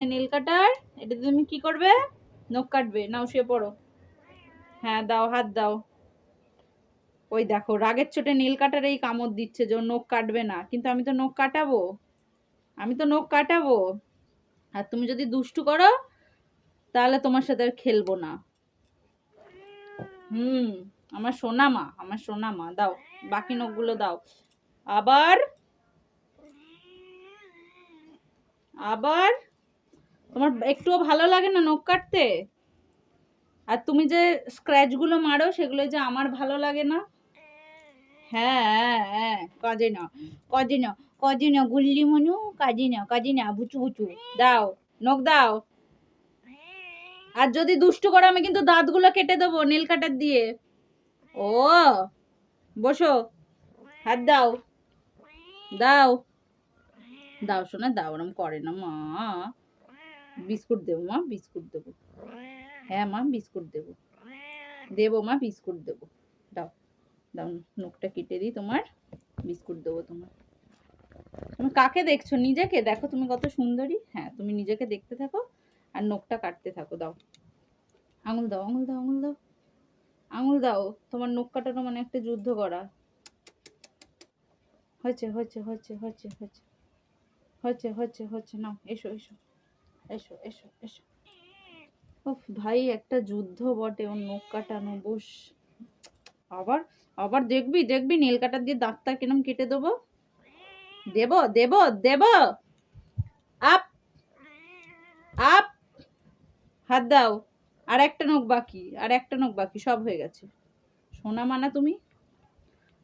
Nail কাটার, এটা তুমি কি করবে? নখ কাটবে। নাও শুয়ে পড়ো। হ্যাঁ দাও, হাত দাও। ওই দেখো রাগের চোটে নীল কাটারেই কামড় দিচ্ছে যে নখ কাটবে না, কিন্তু আমি তো নখ কাটাবো, আমি তো নখ কাটাবো। আর তুমি যদি দুষ্টু করো তাহলে তোমার সাথে আর খেলবো না। হুম, আমার সোনা মা, আমার সোনা মা। দাও বাকি নখগুলো দাও। আবার আবার তোমার একটুও ভালো লাগে না নখ কাটতে? আর তুমি যে স্ক্র্যাচ গুলো মারো সেগুলো যে আমার ভালো লাগে না? হ্যাঁ হ্যাঁ হ্যাঁ, কাজে না, কাজে না, কাজে না গুল্লি মনু, কাজে না, কাজে না, বুচু বুচু। দাও, নখ দাও। আর যদি দুষ্টু করো আমি কিন্তু দাঁতগুলো কেটে দেবো নেল কাটার দিয়ে। ও, বসো, হাত দাও, দাও, দাও শোনা, দাও, ওরম করে না মা। বিস্কুট দেবো মা, বিস্কুট দেবো। হ্যাঁ মা, বিস্কুট দেবো, দেবো মা, বিস্কুট দেবো। দাও, দাও, নখটা কেটে দিই তোমার, বিস্কুট দেবো তোমার। তুমি কাকে দেখছো? নিজেকে দেখো, তুমি কত সুন্দরী। হ্যাঁ, তুমি নিজেকে দেখতে থাকো আর নখটা কাটতে থাকো। দাও, আঙুল দাও, আঙুল দাও, আঙুল দাও, আঙুল দাও। তোমার নখ কাটানো মানে একটা যুদ্ধ করা। হয়েছে হয়েছে হয়েছে হয়েছে হয়েছে হয়েছে হয়েছে হয়েছে, নাও এসো এসো এসো এসো এসো। উফ ভাই, একটা যুদ্ধ বটে ওর নখ কাটানো। বস, আবার আবার দেখবি দেখবি নেল কাটার দিয়ে দাঁতটা কিরম কেটে দেবো। দেবো দেবো দেবো। আপ আপ, হাত দাও। আর একটা নখ বাকি, আর একটা নখ বাকি, সব হয়ে গেছে। সোনা মানা তুমি।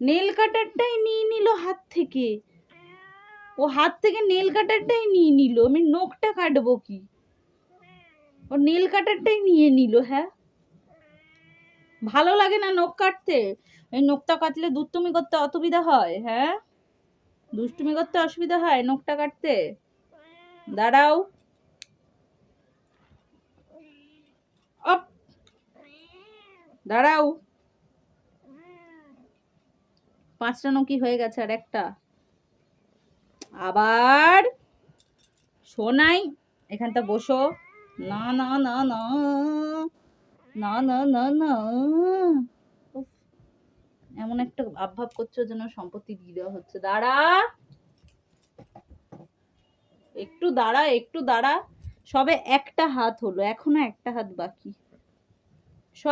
নেল কাটারটাই নিয়ে নিল হাত থেকে, ও হাত থেকে নেল কাটারটাই নিয়ে নিল, আমি নখটা কাটবো কি? ও নেল কাটারটাই নিয়ে নিল। হ্যাঁ, ভালো লাগে না নখ কাটতে? এই নখটা কাটলে দুষ্টুমি করতে অসুবিধা হয়? হ্যাঁ, দুষ্টুমি করতে অসুবিধা হয় নখটা কাটতে? দাঁড়াও, অপ, দাঁড়াও। 5টা নখই হয়ে গেছে, আর একটা। আবার শোনাই, এখানটা বসো। না না না না, না না না না। উফ, এমন একটা ভাব করছো যেন সম্পত্তি দিয়ে দেওয়া হচ্ছে। দাঁড়া, একটু দাঁড়া, একটু দাঁড়া। সবে একটা হাত হলো, এখনো একটা হাত বাকি। সব